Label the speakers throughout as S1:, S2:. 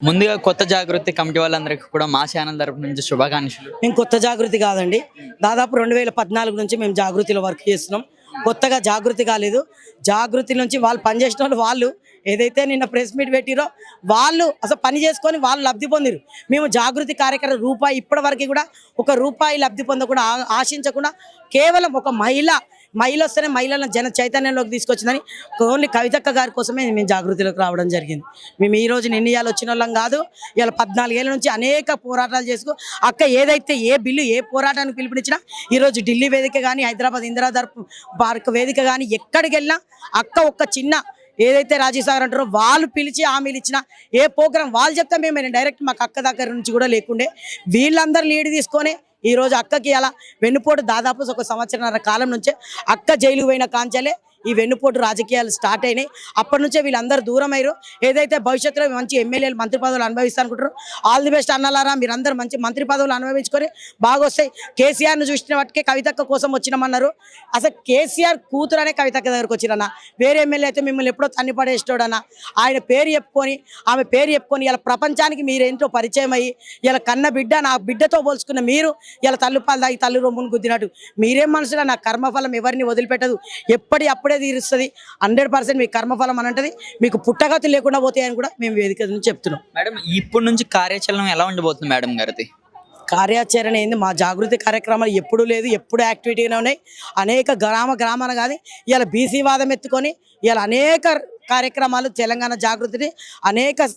S1: ముందుగా కొత్త జాగృతి కమిటీ వాళ్ళందరికీ కూడా మా ఛానల్ తరపు నుంచి శుభాకాంక్షలు.
S2: మేము కొత్త జాగృతి కాదండి. దాదాపు 2014 నుంచి మేము జాగృతిలో వర్క్ చేస్తున్నాం. కొత్తగా జాగృతి కాలేదు. జాగృతి నుంచి వాళ్ళు పనిచేసిన వాళ్ళు ఏదైతే నిన్న ప్రెస్ మీట్ పెట్టిరో వాళ్ళు అసలు పని చేసుకొని వాళ్ళు లబ్ధి పొందిరు. మేము జాగృతి కార్యక్రమం రూపాయి ఇప్పటి వరకు కూడా ఒక రూపాయి లబ్ధి పొందకుండా ఆశించకుండా కేవలం ఒక మహిళ వస్తేనే మహిళలను జన చైతన్యంలోకి తీసుకొచ్చిందని ఓన్లీ కవితక్క గారి కోసమే మేము జాగృతిలోకి రావడం జరిగింది. మేము ఈ రోజు నిర్ణయాలు వచ్చిన వాళ్ళం కాదు. ఇలా 14 ఏళ్ళ నుంచి అనేక పోరాటాలు చేసుకో అక్క ఏదైతే ఏ బిల్లు ఏ పోరాటానికి పిలుపునిచ్చినా ఈరోజు ఢిల్లీ వేదిక కానీ హైదరాబాద్ ఇందిరాధర్ పార్క్ వేదిక కానీ ఎక్కడికి వెళ్ళినా అక్క ఒక్క చిన్న ఏదైతే రాజీవ్ సాగర్ అంటారో వాళ్ళు పిలిచి హామీలు ఇచ్చిన ఏ ప్రోగ్రాం వాళ్ళు చెప్తే మేము డైరెక్ట్ మాకు అక్క దగ్గర నుంచి కూడా లేకుండే వీళ్ళందరూ లీడ్ తీసుకొని ఈ రోజు అక్కకి అలా వెన్నుపోటు దాదాపు ఒక సంవత్సరాల కాలం నుంచే అక్క జైలుకు పోయిన కాంచాలే ఈ వెన్నుపోటు రాజకీయాలు స్టార్ట్ అయినాయి. అప్పటి నుంచే వీళ్ళందరూ దూరం అయ్యారు. ఏదైతే భవిష్యత్తులో మంచి ఎమ్మెల్యేలు మంత్రి పదవులు అనుభవిస్తా అనుకుంటారు. ఆల్ ది బెస్ట్ అన్నలారా, మీరందరూ మంచి మంత్రి పదవులు అనుభవించుకొని బాగా వస్తాయి. కేసీఆర్ను చూసిన వాటికే కవితక్క కోసం వచ్చినామన్నారు. అసలు కేసీఆర్ కూతురు అనే కవితక్క దగ్గరకు వచ్చిరన్న. వేరే ఎమ్మెల్యే అయితే మిమ్మల్ని ఎప్పుడో తన్ని పడేస్తాడన్న. ఆయన పేరు చెప్పుకొని ఆమె పేరు చెప్పుకొని ఇలా ప్రపంచానికి మీరేంటో పరిచయం అయ్యి ఇలా కన్న బిడ్డ నా బిడ్డతో పోల్చుకున్న మీరు ఇలా తల్లుపాలు దాగి తల్లి రొమ్మును గుద్దినట్టు మీరేం మనసులో నా కర్మఫలం ఎవరిని వదిలిపెట్టదు, అప్పుడే తీరుస్తుంది. 100% మీ కర్మఫలం అని అంటది. మీకు పుట్టగతి లేకుండా పోతాయని కూడా మేము వేదిక నుంచి చెప్తున్నాం.
S1: మేడం, ఇప్పటి నుంచి కార్యాచరణ ఎలా ఉండబోతుంది మేడం గారిది?
S2: కార్యాచరణ ఏంది? మా జాగృతి కార్యక్రమాలు ఎప్పుడు లేదు, ఎప్పుడు యాక్టివిటీగానే ఉన్నాయి. అనేక గ్రామాన కానీ ఇలా బీసీ వాదం ఎత్తుకొని ఇలా అనేక కార్యక్రమాలు తెలంగాణ జాగృతిని అనేక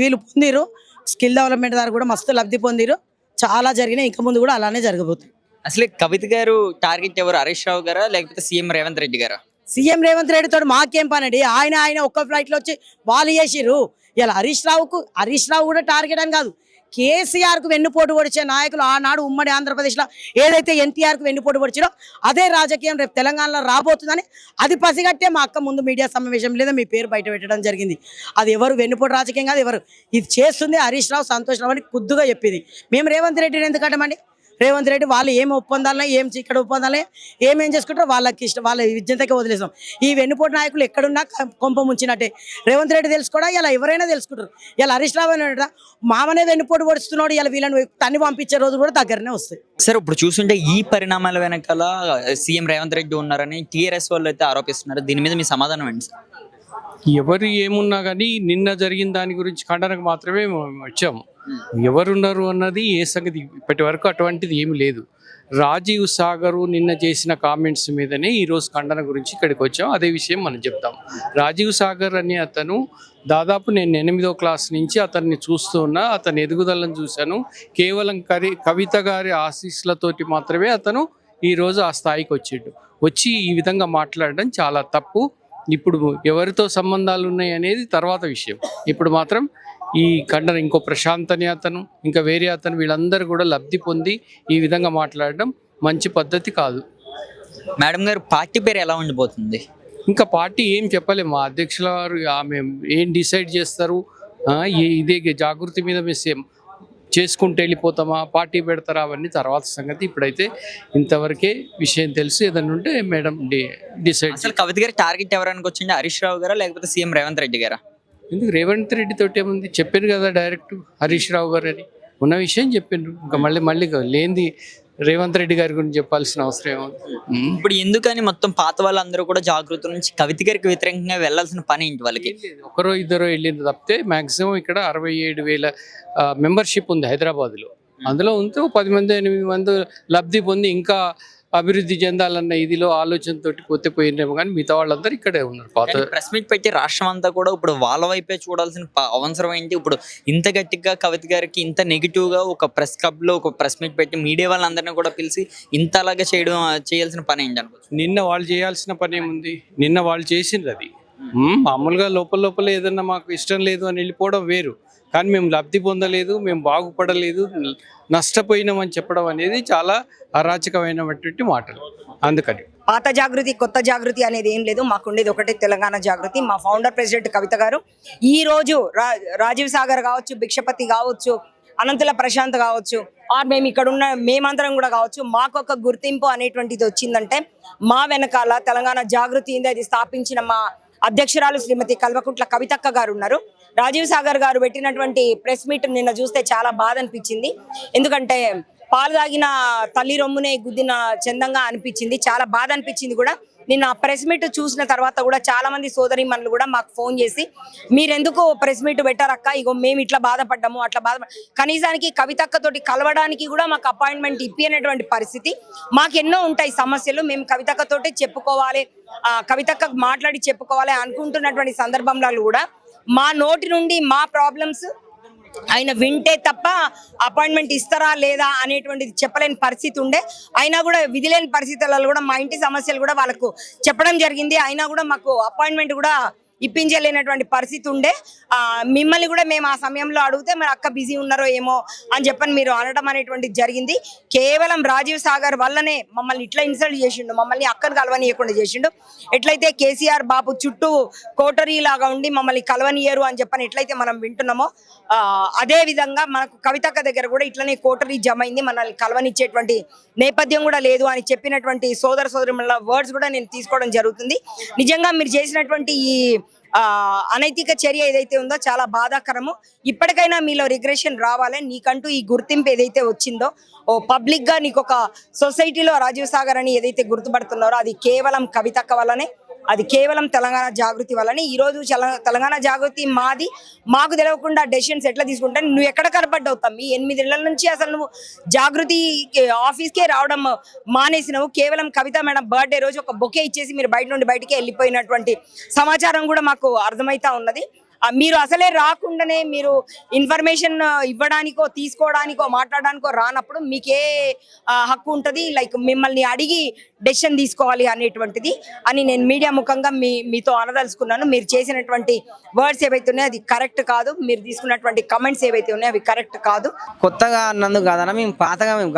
S2: వీళ్ళు పొందిరు. స్కిల్ డెవలప్మెంట్ ద్వారా కూడా మస్తు లబ్ధి పొందిరు. చాలా జరిగినాయి, ఇంకా ముందు కూడా అలానే జరగబోతుంది.
S1: అసలు కవిత గారు టార్గెట్ ఎవరు? హరీష్ రావు గారా లేకపోతే సీఎం రేవంత్ రెడ్డి గారా?
S2: సీఎం రేవంత్ రెడ్డి తోటి మాకేం పనండి. ఆయన ఒక్క ఫ్లైట్లో వచ్చి వాళ్ళు చేసిర్రు. ఇలా హరీష్ రావు కూడా టార్గెట్ అని కాదు, కేసీఆర్కు వెన్నుపోటు పొడిచే నాయకులు ఆనాడు ఉమ్మడి ఆంధ్రప్రదేశ్లో ఏదైతే ఎన్టీఆర్కు వెన్నుపోటు పొడిచారో అదే రాజకీయం రేపు తెలంగాణలో రాబోతుందని అది పసిగట్టే మా అక్క ముందు మీడియా సమావేశం లేదా మీ పేరు బయట పెట్టడం జరిగింది. అది ఎవరు వెన్నుపోటు రాజకీయం కాదు, ఎవరు ఇది చేస్తుంది హరీష్ రావు, సంతోష్ రావు అని కుద్దుగా చెప్పింది. మేము రేవంత్ రెడ్డిని ఎందుకంటామండి? రేవంత్ రెడ్డి వాళ్ళు ఏం ఒప్పందాలనే ఏం ఇక్కడ ఒప్పందాలే ఏమేం చేసుకుంటారో వాళ్ళకి ఇష్టం, వాళ్ళ విద్యంతకే వదిలేసాం. ఈ వెన్నుపోటు నాయకులు ఎక్కడున్నా కొంప ముంచినట్టే. రేవంత్ రెడ్డి తెలుసుకోవడా ఇలా ఎవరైనా తెలుసుకుంటారు. ఇలా హరీష్ రావు అని మామనే వెన్నుపోటు పొడుస్తున్నాడు, ఇలా వీళ్ళని తన్ని పంపించే రోజు కూడా దగ్గరనే వస్తాయి.
S1: సార్, ఇప్పుడు చూస్తుంటే ఈ పరిణామాల వెనకాల సీఎం రేవంత్ రెడ్డి ఉన్నారని టీఆర్ఎస్ వాళ్ళు అయితే ఆరోపిస్తున్నారు. దీని మీద మీ సమాధానం ఏంటి సార్?
S3: ఎవరు ఏమున్నా కానీ నిన్న జరిగిన దాని గురించి ఖండనకు మాత్రమే మేము వచ్చాము. ఎవరున్నారు అన్నది ఏ సంగతి ఇప్పటి వరకు అటువంటిది ఏమి లేదు. రాజీవ్ సాగర్ నిన్న చేసిన కామెంట్స్ మీదనే ఈరోజు ఖండన గురించి ఇక్కడికి వచ్చాం. అదే విషయం మనం చెప్తాం. రాజీవ్ సాగర్ అనే అతను దాదాపు నేను 8వ క్లాస్ నుంచి అతన్ని చూస్తూ ఉన్నా, అతని ఎదుగుదలను చూశాను. కేవలం కవిత గారి ఆశీస్సులతోటి మాత్రమే అతను ఈరోజు ఆ స్థాయికి వచ్చి ఈ విధంగా మాట్లాడడం చాలా తప్పు. ఇప్పుడు ఎవరితో సంబంధాలు ఉన్నాయి అనేది తర్వాత విషయం. ఇప్పుడు మాత్రం ఈ ఖండన ఇంకో ప్రశాంత్ అనే అతను ఇంకా వేరే అతను వీళ్ళందరూ కూడా లబ్ధి పొంది ఈ విధంగా మాట్లాడడం మంచి పద్ధతి కాదు.
S1: మేడం గారు, పార్టీ పేరు ఎలా ఉండిపోతుంది?
S3: ఇంకా పార్టీ ఏం చెప్పలేము. మా అధ్యక్షుల వారు ఆమె ఏం డిసైడ్ చేస్తారు, ఇదే జాగృతి మీద మేము చేసుకుంటూ వెళ్ళిపోతామా, పార్టీ పెడతారా, అవన్నీ తర్వాత సంగతి. ఇప్పుడైతే ఇంతవరకే విషయం తెలుసు. ఏదన్నా ఉంటే మేడం డిసైడ్.
S1: అసలు కవిత గారి టార్గెట్ ఎవరైనా వచ్చింది? హరీష్ రావు గారా లేకపోతే సీఎం రేవంత్ రెడ్డి గారా?
S3: ఎందుకు రేవంత్ రెడ్డి తోటి ఏముంది? చెప్పాను కదా డైరెక్ట్ హరీష్ రావు గారు అని ఉన్న విషయం చెప్పిండ్రు. ఇంకా మళ్ళీ లేనిది రేవంత్ రెడ్డి గారి గురించి చెప్పాల్సిన అవసరం ఏముంది?
S1: ఇప్పుడు ఎందుకని మొత్తం పాత వాళ్ళందరూ కూడా జాగృతి నుంచి కవిత గారికి వ్యతిరేకంగా వెళ్లాల్సిన పని ఏంటి వాళ్ళకి?
S3: ఒకరో ఇద్దరో వెళ్ళింది తప్పితే మాక్సిమం ఇక్కడ 67,000 మెంబర్షిప్ ఉంది హైదరాబాద్లో. అందులో ఉంటే 10 మంది 8 మంది లబ్ధి పొంది ఇంకా అభివృద్ధి చెందాలన్న ఇదిలో ఆలోచనతో పోయినేమో కానీ మిగతా వాళ్ళందరూ ఇక్కడే ఉన్నారు. పాత
S1: ప్రెస్ మీట్ పెట్టి రాష్ట్రం అంతా కూడా ఇప్పుడు వాళ్ళ వైపే చూడాల్సిన అవసరం ఏంటి? ఇప్పుడు ఇంత గట్టిగా కవిత గారికి ఇంత నెగిటివ్ గా ఒక ప్రెస్ క్లబ్ లో ఒక ప్రెస్ మీట్ పెట్టి మీడియా వాళ్ళందరినీ కూడా పిలిచి ఇంత అలాగా చేయాల్సిన పని ఏంటి అనుకోవచ్చు?
S3: నిన్న వాళ్ళు చేయాల్సిన పని ఏముంది? నిన్న వాళ్ళు చేసింది అది మామూలుగా లోపల ఏదన్నా మాకు ఇష్టం లేదు అని వెళ్ళిపోవడం వేరు. కానీ మేము లబ్ధి పొందలేదు, మేము బాగుపడలేదు, నష్టపోయినామని చెప్పడం అనేది చాలా అరాచకమైనటువంటి మాటలు. అందుకని
S4: పాత జాగృతి కొత్త జాగృతి అనేది ఏం లేదు. మాకుండేది ఒకటే తెలంగాణ జాగృతి. మా ఫౌండర్ ప్రెసిడెంట్ కవిత గారు ఈరోజు రాజీవ్ సాగర్ కావచ్చు, భిక్షపతి కావచ్చు, అనంతుల ప్రశాంత్ కావచ్చు, మేము ఇక్కడ ఉన్న మేమందరం కూడా కావచ్చు, మాకు ఒక గుర్తింపు అనేటువంటిది వచ్చిందంటే మా వెనకాల తెలంగాణ జాగృతి అది స్థాపించిన మా అధ్యక్షురాలు శ్రీమతి కల్వకుంట్ల కవితక్క గారు ఉన్నారు. రాజీవ్ సాగర్ గారు పెట్టినటువంటి ప్రెస్ మీట్ నిన్న చూస్తే చాలా బాధ అనిపించింది. ఎందుకంటే పాలు తాగిన తల్లి రొమ్మునే గుద్దిన చందంగా అనిపించింది. చాలా బాధ అనిపించింది కూడా. నిన్న ప్రెస్ మీట్ చూసిన తర్వాత కూడా చాలా మంది సోదరీమణులు కూడా మాకు ఫోన్ చేసి, మీరెందుకు ప్రెస్ మీట్ పెట్టారక్క, ఇగో మేము ఇట్లా బాధపడ్డాము అట్లా కనీసానికి కవితక్కతోటి కలవడానికి కూడా మాకు అపాయింట్మెంట్ ఇప్పినటువంటి పరిస్థితి. మాకు ఎన్నో ఉంటాయి సమస్యలు, మేము కవితక్కతోటి చెప్పుకోవాలి, కవితక్క మాట్లాడి చెప్పుకోవాలి అనుకుంటున్నటువంటి సందర్భంలో కూడా మా నోటి నుండి మా ప్రాబ్లమ్స్ ఆయన వింటే తప్ప అపాయింట్మెంట్ ఇస్తారా లేదా అనేటువంటిది చెప్పలేని పరిస్థితి ఉండే. అయినా కూడా విధి లేని పరిస్థితులలో కూడా మా ఇంటి సమస్యలు కూడా వాళ్ళకు చెప్పడం జరిగింది. అయినా కూడా మాకు అపాయింట్మెంట్ కూడా ఇప్పించలేనటువంటి పరిస్థితి ఉండే. మిమ్మల్ని కూడా మేము ఆ సమయంలో అడిగితే మరి అక్క బిజీ ఉన్నారో ఏమో అని చెప్పని మీరు అనడం అనేటువంటిది జరిగింది. కేవలం రాజీవ్ సాగర్ వల్లనే మమ్మల్ని ఇట్లా ఇన్సల్ట్ చేసిండు, మమ్మల్ని అక్కను కలవనీయకుండా చేసిండు. ఎట్లయితే కేసీఆర్ బాబు చుట్టూ కోటరీ లాగా ఉండి మమ్మల్ని కలవనీయరు అని చెప్పని ఎట్లయితే మనం వింటున్నామో అదే విధంగా మనకు కవితక్క దగ్గర కూడా ఇట్లనే కోటరీ జమ అయింది, మనల్ని కలవనిచ్చేటువంటి నేపథ్యం కూడా లేదు అని చెప్పినటువంటి సోదరుల వర్డ్స్ కూడా నేను తీసుకోవడం జరుగుతుంది. నిజంగా మీరు చేసినటువంటి ఈ అనైతిక చర్య ఏదైతే ఉందో చాలా బాధాకరము. ఇప్పటికైనా మీలో రిగ్రెషన్ రావాలి. నీకంటూ ఈ గుర్తింపు ఏదైతే వచ్చిందో పబ్లిక్ గా నీకు ఒక సొసైటీలో రాజీవ్ సాగర్ అని ఏదైతే గుర్తుపడుతున్నారో అది కేవలం కవితక్క వల్లనే, అది కేవలం తెలంగాణ జాగృతి వల్లనే. ఈ రోజు తెలంగాణ జాగృతి మాది, మాకు తెలియకుండా డెసిషన్స్ ఎట్లా తీసుకుంటాను. నువ్వు ఎక్కడ కనపడ్డావు తమ్మి? 8 ఏళ్ల నుంచి అసలు నువ్వు జాగృతి ఆఫీస్కే రావడం మానేసినవు. కేవలం కవిత మేడం బర్త్డే రోజు ఒక బొకే ఇచ్చేసి మీరు బయట నుండి బయటికి వెళ్ళిపోయినటువంటి సమాచారం కూడా మాకు అర్థమైతా ఉన్నది. మీరు అసలే రాకుండానే మీరు ఇన్ఫర్మేషన్ ఇవ్వడానికో తీసుకోవడానికో మాట్లాడడానికో రానప్పుడు మీకే హక్కు ఉంటుంది లైక్ మిమ్మల్ని అడిగి డెసిషన్ తీసుకోవాలి అనేటువంటిది అని నేను మీడియా ముఖంగా మీతో అనదలుచుకున్నాను. మీరు చేసినటువంటి వర్డ్స్ ఏవైతే ఉన్నాయో అది కరెక్ట్ కాదు, మీరు తీసుకున్నటువంటి కమెంట్స్ ఏవైతే ఉన్నాయో అవి కరెక్ట్ కాదు.
S5: కొత్తగా అన్నందుకు కాదన్న, మేము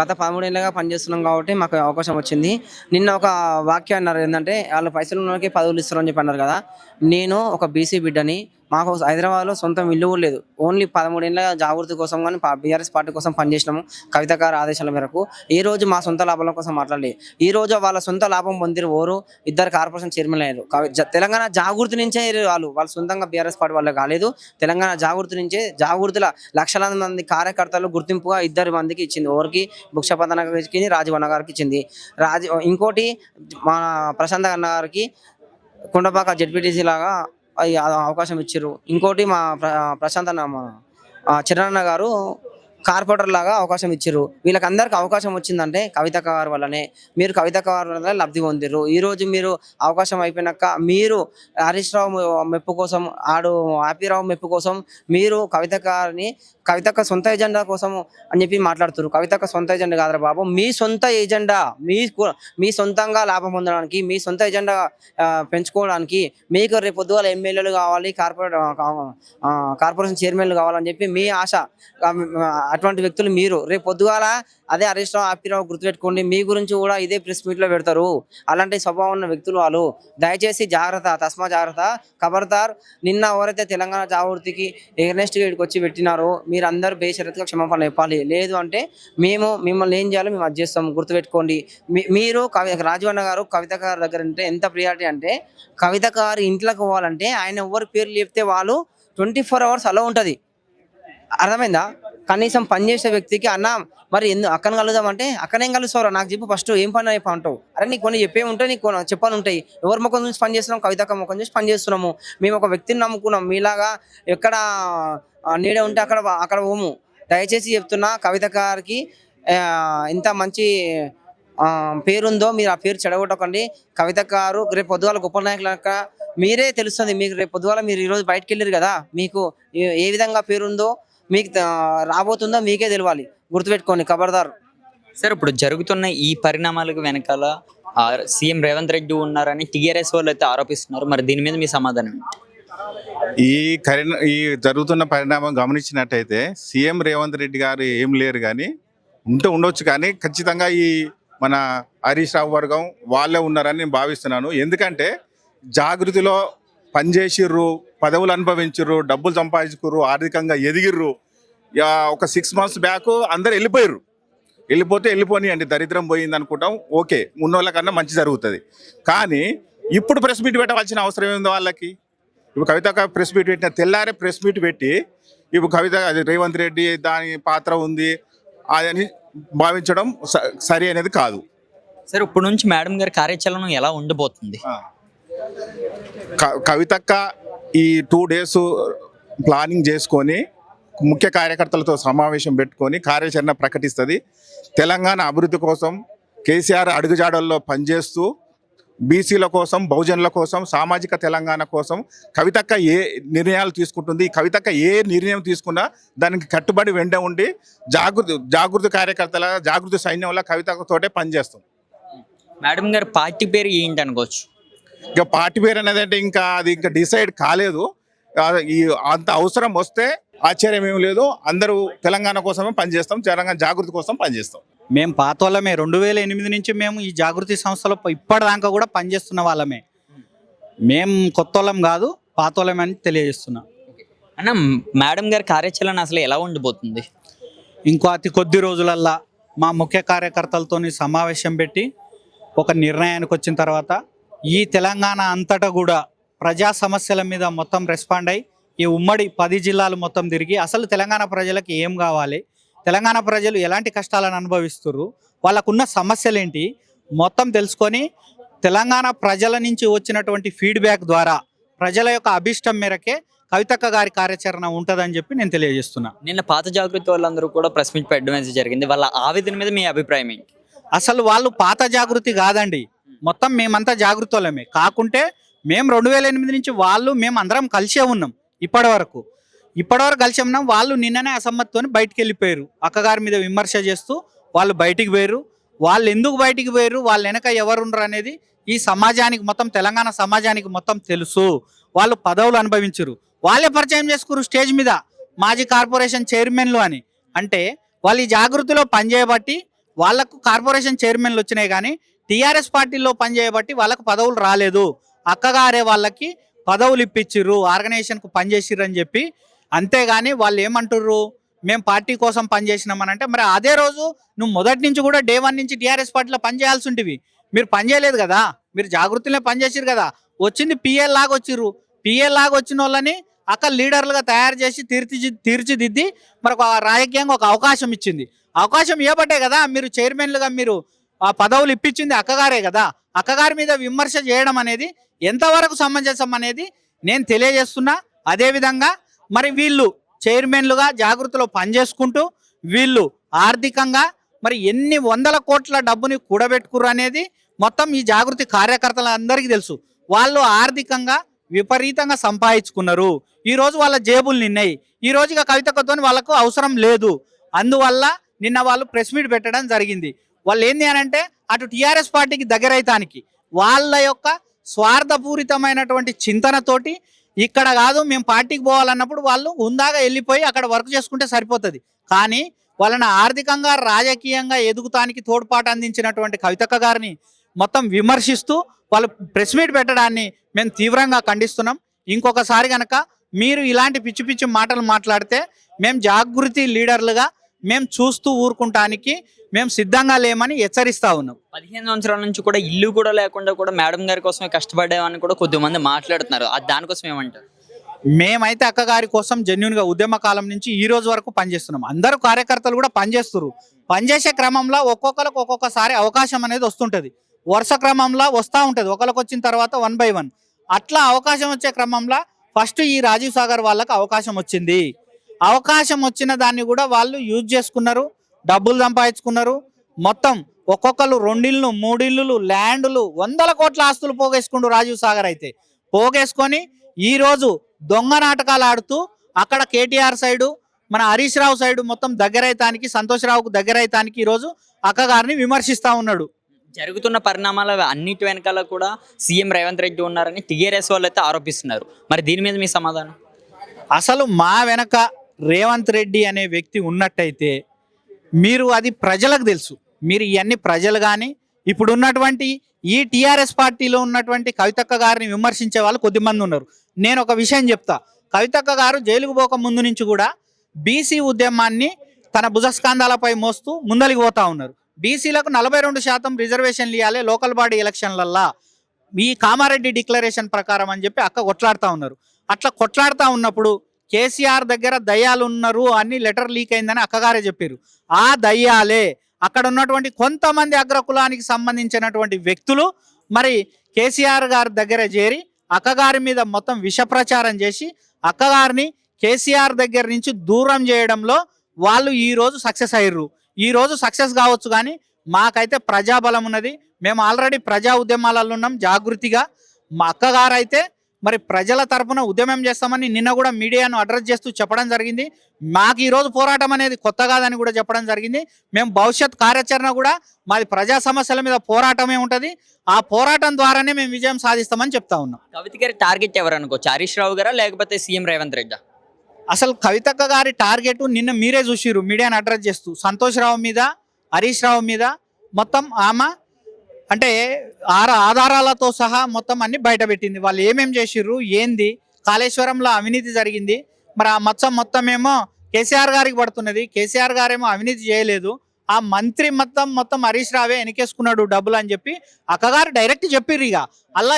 S5: గత 13 ఏళ్ళుగా పనిచేస్తున్నాం కాబట్టి మాకు అవకాశం వచ్చింది. నిన్న ఒక వాక్యం అన్నారు, ఏంటంటే వాళ్ళు పైసలు ఉన్నోళ్ళకి పదవులు ఇస్తారని చెప్పి అన్నారు కదా. నేను ఒక బీసీ బిడ్డని, మాకు హైదరాబాద్లో సొంతం ఇల్లు కూడా లేదు. ఓన్లీ 13 ఏళ్ళ జాగృతి కోసం కానీ బీఆర్ఎస్ పార్టీ కోసం పనిచేసినాము. కవితకారు ఆదేశాల మేరకు ఈ రోజు మా సొంత లాభాల కోసం మాట్లాడలేదు. ఈ రోజు వాళ్ళ సొంత లాభం పొందిరు ఓరు 2 కార్పొరేషన్ చైర్మన్ అయ్యారు. తెలంగాణ జాగృతి నుంచే వాళ్ళ సొంతంగా బీఆర్ఎస్ పార్టీ వాళ్ళు కాలేదు. తెలంగాణ జాగృతి నుంచే జాగృతిల లక్షలాది మంది కార్యకర్తలు గుర్తింపుగా 2 మందికి ఇచ్చింది. ఓరికి భుక్షపతన గారికి, రాజీవ్ అన్న గారికి ఇచ్చింది. ఇంకోటి మన ప్రశాంత్ అన్న గారికి కొండపాక జెడ్పీటీసీ లాగా అవకాశం ఇచ్చారు. ఇంకోటి మా ప్రశాంత్ అన్న చిరణ గారు కార్పొరేటర్ లాగా అవకాశం ఇచ్చారు. వీళ్ళకి అందరికి అవకాశం వచ్చిందంటే కవితక్క గారి వల్లనే. మీరు కవితక్క గారి వల్ల లబ్ధి పొందిరు. ఈరోజు మీరు అవకాశం అయిపోయినాక మీరు హరీష్ రావు మెప్పు కోసం, హ్యాపీరావు మెప్పు కోసం మీరు కవితక్క సొంత ఎజెండా కోసం అని చెప్పి మాట్లాడుతారు. కవితక్క సొంత ఎజెండా కాదురా బాబు, మీ సొంత ఎజెండా, మీ సొంతంగా లాభం పొందడానికి, మీ సొంత ఎజెండా పెంచుకోవడానికి మీకు రేపు పొద్దుగాల ఎమ్మెల్యేలు కావాలి, కార్పొరేషన్ చైర్మన్లు కావాలని చెప్పి మీ ఆశ. అటువంటి వ్యక్తులు మీరు రేపు పొద్దుగాల అదే హరీష్ రావు, హ్యాపీరావు గుర్తుపెట్టుకోండి, మీ గురించి కూడా ఇదే ప్రెస్ మీట్లో పెడతారు. అలాంటి స్వభావం ఉన్న వ్యక్తులు వాళ్ళు. దయచేసి జాగ్రత్త, తస్మా జాగ్రత్త, ఖబర్దార్. నిన్న ఎవరైతే తెలంగాణ జాగృతికి ఎగ్నెస్ట్ గేట్కి వచ్చి పెట్టినారో మీరు అందరూ బేషరతుగా క్షమాపణ చెప్పాలి. లేదు అంటే మేము మిమ్మల్ని ఏం చేయాలో మేము అది చేస్తాం. గుర్తుపెట్టుకోండి. మీరు రాజీవ్ అన్న గారు కవిత గారి దగ్గర ఉంటే ఎంత ప్రియారిటీ అంటే, కవిత గారు ఇంట్లోకి పోవాలంటే ఆయన ఎవరి పేర్లు చెప్తే వాళ్ళు 24 hours అలా ఉంటుంది. అర్థమైందా? కనీసం పనిచేసే వ్యక్తికి అన్న మరి అక్కని కలుద్దామంటే అక్కనేం కలుస్తావు, నాకు చెప్పు ఫస్ట్ ఏం పని అయిపో అంటావు. అరే నీకు కొన్ని చెప్పే ఉంటాయి, నీకు చెప్పాలి ఉంటాయి. ఎవరి ముఖం చూసి పని చేస్తున్నాం, కవితక్క ముఖం చూసి పని చేస్తున్నాము. మేము ఒక వ్యక్తిని నమ్ముకున్నాం. మీలాగా ఎక్కడ నీడ ఉంటే అక్కడ పోము. దయచేసి చెప్తున్నా, కవితక్క గారికి ఇంత మంచి పేరుందో మీరు ఆ పేరు చెడగొట్టకండి. కవితక్క గారు రేపు పొద్దుగాల గొప్ప నాయకులక మీరే తెలుస్తుంది. మీకు రేపు పొద్దుగాల మీరు ఈరోజు బయటకు వెళ్ళారు కదా, మీకు ఏ విధంగా పేరుందో మీకు రాబోతుందో మీకే తెలియాలి. గుర్తుపెట్టుకోండి, ఖబర్దార్.
S1: సార్, ఇప్పుడు జరుగుతున్న ఈ పరిణామాలకు వెనకాల సీఎం రేవంత్ రెడ్డి ఉన్నారని టీఆర్ఎస్ వాళ్ళు అయితే ఆరోపిస్తున్నారు. మరి దీని మీద మీ సమాధానం ఏంటి?
S6: ఈ జరుగుతున్న పరిణామం గమనించినట్టయితే సీఎం రేవంత్ రెడ్డి గారు ఏం లేరు, కానీ ఉండొచ్చు, కానీ ఖచ్చితంగా ఈ మన హరీష్ రావు వర్గం వాళ్ళే ఉన్నారని నేను భావిస్తున్నాను. ఎందుకంటే జాగృతిలో పనిచేసిర్రు, పదవులు అనుభవించరు, డబ్బులు సంపాదించుకుర్రు, ఆర్థికంగా ఎదిగిర్రు. ఒక 6 months బ్యాక్ అందరు వెళ్ళిపోతే వెళ్ళిపోనియండి, దరిద్రం పోయింది అనుకుంటాం. ఓకే, ఉన్నోళ్ళకన్నా మంచి జరుగుతుంది. కానీ ఇప్పుడు ప్రెస్ మీట్ పెట్టవలసిన అవసరం ఏందో వాళ్ళకి? ఇప్పుడు కవిత ప్రెస్ మీట్ పెట్టిన తెల్లారే ప్రెస్ మీట్ పెట్టి ఇప్పుడు కవిత అది రేవంత్ రెడ్డి దాని పాత్ర ఉంది అని భావించడం సరి అనేది కాదు.
S1: సరే ఇప్పుడు నుంచి మేడం గారి కార్యాచరణ ఎలా ఉండబోతుంది?
S6: కవితక్క ఈ 2 days ప్లానింగ్ చేసుకొని ముఖ్య కార్యకర్తలతో సమావేశం పెట్టుకొని కార్యాచరణ ప్రకటిస్తుంది. తెలంగాణ అభివృద్ధి కోసం కేసీఆర్ అడుగుజాడల్లో పనిచేస్తూ బీసీల కోసం, బహుజనుల కోసం, సామాజిక తెలంగాణ కోసం కవితక్క ఏ నిర్ణయాలు తీసుకుంటుంది, కవితక్క ఏ నిర్ణయం తీసుకున్నా దానికి కట్టుబడి వెంట ఉండి జాగృతి కార్యకర్తల జాగృతి సైన్యంలో కవితతోటే పనిచేస్తుంది.
S1: మేడం గారి పార్టీ పేరు ఏంటి అనుకోవచ్చు?
S6: ఇక పార్టీ పేరు అనేది అంటే ఇంకా అది ఇంకా డిసైడ్ కాలేదు. ఈ అంత అవసరం వస్తే ఆశ్చర్యం ఏమి లేదు. అందరూ తెలంగాణ కోసమే పనిచేస్తాం, తెలంగాణ జాగృతి కోసం పనిచేస్తాం.
S7: మేము పాత వాళ్ళమే 2008 నుంచి మేము ఈ జాగృతి సంస్థలో ఇప్పటిదాకా కూడా పనిచేస్తున్న వాళ్ళమే. మేము కొత్త వాళ్ళం కాదు, పాత వాళ్ళమే అని తెలియజేస్తున్నాం.
S1: అన్న మేడం గారి కార్యాచరణ అసలు ఎలా ఉండబోతుంది?
S7: ఇంకో అతి కొద్ది రోజులల్లా మా ముఖ్య కార్యకర్తలతోని సమావేశం పెట్టి ఒక నిర్ణయానికి వచ్చిన తర్వాత ఈ తెలంగాణ అంతటా కూడా ప్రజా సమస్యల మీద మొత్తం రెస్పాండ్ అయ్యి ఈ ఉమ్మడి 10 జిల్లాలు మొత్తం తిరిగి అసలు తెలంగాణ ప్రజలకు ఏం కావాలి, తెలంగాణ ప్రజలు ఎలాంటి కష్టాలను అనుభవిస్తున్నారు, వాళ్ళకున్న సమస్యలు ఏంటి మొత్తం తెలుసుకొని తెలంగాణ ప్రజల నుంచి వచ్చినటువంటి ఫీడ్బ్యాక్ ద్వారా ప్రజల యొక్క అభిష్టం మేరకే కవితక్క గారి కార్యాచరణ ఉంటుందని చెప్పి నేను తెలియజేస్తున్నా.
S1: నిన్న పాత జాగృతి వాళ్ళందరూ కూడా ప్రెస్ మీట్ పెట్టడం జరిగింది. వాళ్ళ ఆవేదన మీద మీ అభిప్రాయం ఏంటి?
S7: అసలు వాళ్ళు పాత జాగృతి కాదండి, మొత్తం మేమంతా జాగృతి వాళ్ళమే. కాకుంటే మేము 2008 నుంచి మేము అందరం కలిసే ఉన్నాం. ఇప్పటివరకు కలిసి ఉన్నాం. వాళ్ళు నిన్ననే అసమ్మతితో బయటికి వెళ్ళిపోయారు. అక్కగారి మీద విమర్శ చేస్తూ వాళ్ళు బయటికి పోయారు. వాళ్ళు ఎందుకు బయటికి పోయారు, వాళ్ళ వెనక ఎవరున్నారు అనేది ఈ సమాజానికి మొత్తం తెలంగాణ సమాజానికి మొత్తం తెలుసు. వాళ్ళు పదవులు అనుభవించరు. వాళ్ళే పరిచయం చేసుకురు స్టేజ్ మీద మాజీ కార్పొరేషన్ చైర్మన్లు అని. అంటే వాళ్ళు ఈ జాగృతిలో పనిచేయబట్టి వాళ్ళకు కార్పొరేషన్ చైర్మన్లు వచ్చినాయి, కానీ టీఆర్ఎస్ పార్టీలో పనిచేయబట్టి వాళ్ళకు పదవులు రాలేదు. అక్కగారే వాళ్ళకి పదవులు ఇప్పించిర్రు, ఆర్గనైజేషన్కు పనిచేసిర్రు అని చెప్పి. అంతేగాని వాళ్ళు ఏమంటుర్రు, మేము పార్టీ కోసం పనిచేసినామని అంటే, మరి అదే రోజు నువ్వు మొదటి నుంచి కూడా డే 1 నుంచి టీఆర్ఎస్ పార్టీలో పనిచేయాల్సి ఉంటుంది. మీరు పనిచేయలేదు కదా, మీరు జాగృతిలో పనిచేసిరు కదా. వచ్చింది పిఎల్ లాగా వచ్చిర్రు. పిఎల్ లాగా వచ్చిన వాళ్ళని అక్క లీడర్లుగా తయారు చేసి తీర్చిదిద్ది మరి రాజకీయంగా ఒక అవకాశం ఇచ్చింది. అవకాశం ఇవ్వబట్టే కదా మీరు చైర్మన్లుగా మీరు ఆ పదవులు ఇప్పించింది అక్కగారే కదా. అక్కగారి మీద విమర్శ చేయడం అనేది ఎంతవరకు సమంజసం అనేది నేను తెలియజేస్తున్నా. అదేవిధంగా మరి వీళ్ళు చైర్మన్లుగా జాగృతిలో పనిచేసుకుంటూ వీళ్ళు ఆర్థికంగా మరి ఎన్ని వందల కోట్ల డబ్బుని కూడబెట్టుకుర్రు అనేది మొత్తం ఈ జాగృతి కార్యకర్తలందరికీ తెలుసు. వాళ్ళు ఆర్థికంగా విపరీతంగా సంపాదించుకున్నారు. ఈరోజు వాళ్ళ జేబులు నిన్నాయి. ఈ రోజుగా కవితక్కతో వాళ్ళకు అవసరం లేదు. అందువల్ల నిన్న వాళ్ళు ప్రెస్ మీట్ పెట్టడం జరిగింది. వాళ్ళు ఏంది అని అంటే అటు టీఆర్ఎస్ పార్టీకి దగ్గరైతానికి వాళ్ళ యొక్క స్వార్థపూరితమైనటువంటి చింతనతోటి ఇక్కడ కాదు మేము పార్టీకి పోవాలన్నప్పుడు వాళ్ళు ఉందాగా వెళ్ళిపోయి అక్కడ వర్క్ చేసుకుంటే సరిపోతుంది. కానీ వాళ్ళని ఆర్థికంగా రాజకీయంగా ఎదుగుతానికి తోడ్పాటు అందించినటువంటి కవితక్క గారిని మొత్తం విమర్శిస్తూ వాళ్ళు ప్రెస్ మీట్ పెట్టడాన్ని మేము తీవ్రంగా ఖండిస్తున్నాం. ఇంకొకసారి కనుక మీరు ఇలాంటి పిచ్చి పిచ్చి మాటలు మాట్లాడితే మేము జాగృతి లీడర్లుగా మేము చూస్తూ ఊరుకుంటానికి మేము సిద్ధంగా లేమని హెచ్చరిస్తా ఉన్నాం.
S1: 15 సంవత్సరాల నుంచి కూడా ఇల్లు కూడా లేకుండా కూడా మేడం గారి కోసమే కష్టపడేవని కూడా కొద్దిమంది మాట్లాడుతున్నారు. దానికోసం ఏమంటారు?
S7: మేమైతే అక్కగారి కోసం జెన్యున్గా ఉద్యమ కాలం నుంచి ఈ రోజు వరకు పనిచేస్తున్నాం. అందరూ కార్యకర్తలు కూడా పనిచేస్తున్నారు. పనిచేసే క్రమంలో ఒక్కొక్కరికి ఒక్కొక్కసారి అవకాశం అనేది వస్తుంటుంది. వరుస క్రమంలో వస్తూ ఉంటుంది. ఒకరికి వచ్చిన తర్వాత 1 by 1 అట్లా అవకాశం వచ్చే క్రమంలో ఫస్ట్ ఈ రాజీవ్ సాగర్ వాళ్ళకి అవకాశం వచ్చింది. అవకాశం వచ్చిన దాన్ని కూడా వాళ్ళు యూజ్ చేసుకున్నారు, డబ్బులు సంపాదించుకున్నారు. మొత్తం ఒక్కొక్కరు 2 ఇళ్ళు 3 ఇళ్ళు ల్యాండ్లు 100 కోట్ల ఆస్తులు పోగేసుకుంటూ రాజీవ్ సాగర్ అయితే పోగేసుకొని ఈరోజు దొంగ నాటకాలు ఆడుతూ అక్కడ కేటీఆర్ సైడు మన హరీష్ రావు సైడు మొత్తం దగ్గరైతానికి సంతోష్ రావుకు దగ్గరైతానికి ఈరోజు అక్కగారిని విమర్శిస్తూ ఉన్నాడు.
S1: జరుగుతున్న పరిణామాల అన్నిటి వెనకాల కూడా సీఎం రేవంత్ రెడ్డి ఉన్నారని టీఆర్ఎస్ వాళ్ళు అయితే ఆరోపిస్తున్నారు. మరి దీని మీద మీ సమాధానం?
S7: అసలు మా వెనక రేవంత్ రెడ్డి అనే వ్యక్తి ఉన్నట్టయితే మీరు అది ప్రజలకు తెలుసు. మీరు ఇవన్నీ ప్రజలు కానీ ఇప్పుడు ఉన్నటువంటి ఈ టీఆర్ఎస్ పార్టీలో ఉన్నటువంటి కవితక్క గారిని విమర్శించే వాళ్ళు కొద్దిమంది ఉన్నారు. నేను ఒక విషయం చెప్తా. కవితక్క గారు జైలుకు పోక ముందు నుంచి కూడా బీసీ ఉద్యమాన్ని తన భుజస్కంధాలపై మోస్తూ ముందలికి పోతా ఉన్నారు. బీసీలకు 42% రిజర్వేషన్లు ఇవ్వాలి లోకల్ బాడీ ఎలక్షన్లల్లా ఈ కామారెడ్డి డిక్లరేషన్ ప్రకారం అని చెప్పి అక్క కొట్లాడుతూ ఉన్నారు. అట్లా కొట్లాడుతూ ఉన్నప్పుడు కేసీఆర్ దగ్గర దయ్యాలు ఉన్నారు అని లెటర్ లీక్ అయిందని అక్కగారే చెప్పారు. ఆ దయ్యాలే అక్కడ ఉన్నటువంటి కొంతమంది అగ్రకులానికి సంబంధించినటువంటి వ్యక్తులు మరి కేసీఆర్ గారి దగ్గర చేరి అక్కగారి మీద మొత్తం విష ప్రచారం చేసి అక్కగారిని కేసీఆర్ దగ్గర నుంచి దూరం చేయడంలో వాళ్ళు ఈరోజు సక్సెస్ అయ్యారు. ఈరోజు సక్సెస్ కావచ్చు, కానీ మాకైతే ప్రజాబలం ఉన్నది. మేము ఆల్రెడీ ప్రజా ఉద్యమాలలో ఉన్నాం జాగృతిగా. మా అక్కగారు అయితే మరి ప్రజల తరపున ఉద్యమం చేస్తామని నిన్న కూడా మీడియాను అడ్రస్ చేస్తూ చెప్పడం జరిగింది. మాకు ఈరోజు పోరాటం అనేది కొత్త కాదని కూడా చెప్పడం జరిగింది. మేము భవిష్యత్ కార్యాచరణ కూడా మాది ప్రజా సమస్యల మీద పోరాటమే ఉంటుంది. ఆ పోరాటం ద్వారానే మేము విజయం సాధిస్తామని చెప్తా ఉన్నాం.
S1: కవిత గారి టార్గెట్ ఎవరు అనుకోవచ్చు? హరీష్ రావు గారా లేకపోతే సీఎం రేవంత్ రెడ్డా?
S7: అసలు కవితక్క గారి టార్గెట్ నిన్న మీరే చూసిరు మీడియాను అడ్రస్ చేస్తూ సంతోష్ రావు మీద, హరీష్ రావు మీద మొత్తం ఆమె అంటే ఆధారాలతో సహా మొత్తం అన్ని బయట పెట్టింది. వాళ్ళు ఏమేం చేసిర్రు, ఏంది, కాళేశ్వరంలో అవినీతి జరిగింది, మరి ఆ మొత్తం ఏమో కేసీఆర్ గారికి పడుతున్నది, కేసీఆర్ గారేమో అవినీతి చేయలేదు, ఆ మంత్రి మొత్తం హరీష్ రావే వెనకేసుకున్నాడు డబ్బులు అని చెప్పి అక్కగారు డైరెక్ట్ చెప్పిర్రు.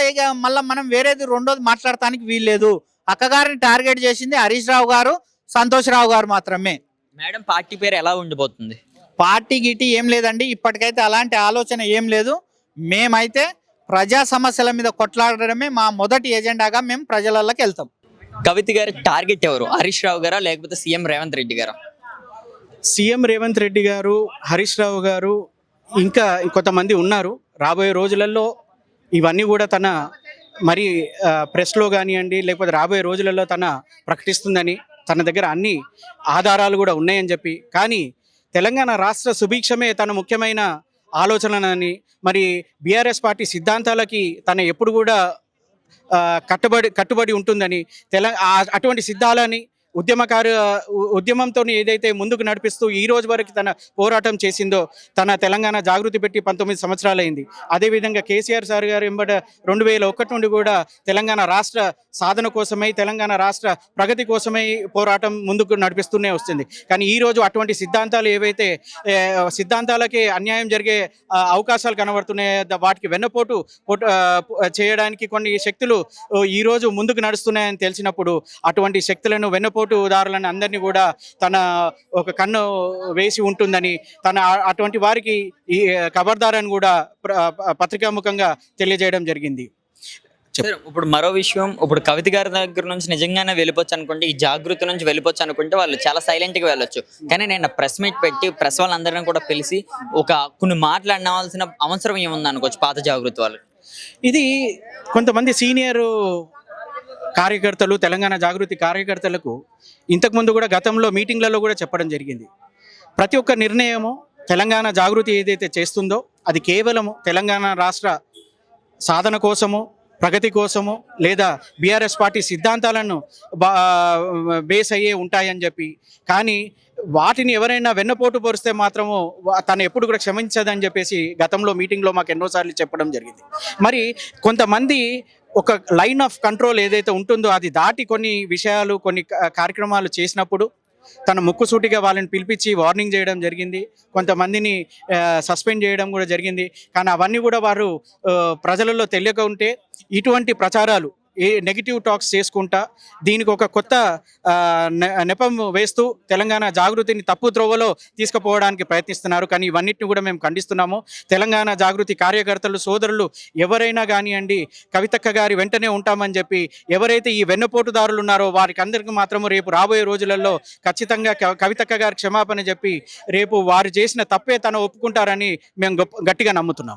S7: ఇక మళ్ళీ మనం వేరేది రెండోది మాట్లాడటానికి వీల్లేదు. అక్కగారిని టార్గెట్ చేసింది హరీష్ రావు గారు, సంతోష్ రావు గారు మాత్రమే.
S1: మేడం పార్టీ పేరు ఎలా ఉండిపోతుంది?
S7: పార్టీ గిటి ఏం లేదండి, ఇప్పటికైతే అలాంటి ఆలోచన ఏం లేదు. మేమైతే ప్రజా సమస్యల మీద కొట్లాడడమే మా మొదటి ఎజెండాగా మేము ప్రజలలోకి వెళ్తాం.
S1: కవిత గారి టార్గెట్ ఎవరు? హరీష్ రావు గారా లేకపోతే సీఎం రేవంత్ రెడ్డి గారా?
S8: సీఎం రేవంత్ రెడ్డి గారు, హరీష్ రావు గారు, ఇంకా కొంతమంది ఉన్నారు. రాబోయే రోజులలో ఇవన్నీ కూడా తన మరి ప్రెస్లో కానివ్వండి లేకపోతే రాబోయే రోజులలో తన ప్రకటిస్తుందని, తన దగ్గర అన్ని ఆధారాలు కూడా ఉన్నాయని చెప్పి, కానీ తెలంగాణ రాష్ట్ర సుభిక్షమే తన ముఖ్యమైన ఆలోచనని, మరి బీఆర్ఎస్ పార్టీ సిద్ధాంతాలకి తన ఎప్పుడు కూడా కట్టుబడి ఉంటుందని, అటువంటి సిద్ధాలని ఉద్యమంతో ఏదైతే ముందుకు నడిపిస్తూ ఈ రోజు వరకు తన పోరాటం చేసిందో, తన తెలంగాణ జాగృతి పెట్టి 19 సంవత్సరాలు అయింది. అదేవిధంగా కేసీఆర్ సార్ గారు ఎంబట 2001 నుండి కూడా తెలంగాణ రాష్ట్ర సాధన కోసమై, తెలంగాణ రాష్ట్ర ప్రగతి కోసమై పోరాటం ముందుకు నడిపిస్తూనే వస్తుంది. కానీ ఈరోజు అటువంటి సిద్ధాంతాలు ఏవైతే సిద్ధాంతాలకే అన్యాయం జరిగే అవకాశాలు కనబడుతున్నాయో, వాటికి వెన్నపోటు చేయడానికి కొన్ని శక్తులు ఈరోజు ముందుకు నడుస్తున్నాయని తెలిసినప్పుడు అటువంటి శక్తులను ఉదాహరణలను అందరినీ కూడా తన ఒక కన్ను వేసి ఉంటుందని, తన అటువంటి వారికి ఈ ఖబర్దారని కూడా పత్రికాముఖంగా తెలియజేయడం జరిగింది.
S1: ఇప్పుడు మరో విషయం, ఇప్పుడు కవిత గారి దగ్గర నుంచి నిజంగానే వెళ్ళిపోవచ్చు అనుకుంటే, ఈ జాగృతి నుంచి వెళ్ళిపోవచ్చు అనుకుంటే వాళ్ళు చాలా సైలెంట్గా వెళ్ళొచ్చు. కానీ నేను ప్రెస్ మీట్ పెట్టి ప్రెస్ వాళ్ళందరినీ కూడా పిలిచి కొన్ని మాట్లాడవలసిన అవసరం ఏముంది అనుకోవచ్చు పాత జాగృతి వాళ్ళు?
S8: ఇది కొంతమంది సీనియర్ కార్యకర్తలు, తెలంగాణ జాగృతి కార్యకర్తలకు ఇంతకుముందు కూడా గతంలో మీటింగ్లలో కూడా చెప్పడం జరిగింది. ప్రతి ఒక్క నిర్ణయము తెలంగాణ జాగృతి ఏదైతే చేస్తుందో అది కేవలము తెలంగాణ రాష్ట్ర సాధన కోసము, ప్రగతి కోసము, లేదా బీఆర్ఎస్ పార్టీ సిద్ధాంతాలను బేస్ అయ్యే ఉంటాయని చెప్పి, కానీ వాటిని ఎవరైనా వెన్నపోటు పొరిస్తే మాత్రము తను ఎప్పుడు కూడా క్షమించదని చెప్పేసి గతంలో మీటింగ్లో మాకు ఎన్నోసార్లు చెప్పడం జరిగింది. మరి కొంతమంది ఒక లైన్ ఆఫ్ కంట్రోల్ ఏదైతే ఉంటుందో అది దాటి కొన్ని విషయాలు, కొన్ని కార్యక్రమాలు చేసినప్పుడు తన ముక్కుసూటిగా వాళ్ళని పిలిపించి వార్నింగ్ చేయడం జరిగింది. కొంతమందిని సస్పెండ్ చేయడం కూడా జరిగింది. కానీ అవన్నీ కూడా వారు ప్రజలలో తెలియక ఉంటే ఇటువంటి ప్రచారాలు, నెగిటివ్ టాక్స్ చేసుకుంటా దీనికి ఒక కొత్త నెపం వేస్తూ తెలంగాణ జాగృతిని తప్పు త్రోవలో తీసుకుపోవడానికి ప్రయత్నిస్తున్నారు. కానీ ఇవన్నిటిని కూడా మేము ఖండిస్తున్నాము. తెలంగాణ జాగృతి కార్యకర్తలు, సోదరులు ఎవరైనా కానివ్వండి, కవితక్క గారి వెంటనే ఉంటామని చెప్పి ఎవరైతే ఈ వెన్నపోటుదారులు ఉన్నారో వారికి అందరికీ మాత్రము రేపు రాబోయే రోజులలో ఖచ్చితంగా కవితక్క గారి క్షమాపణ చెప్పి రేపు వారు చేసిన తప్పే తను ఒప్పుకుంటారని మేము గట్టిగా నమ్ముతున్నాం.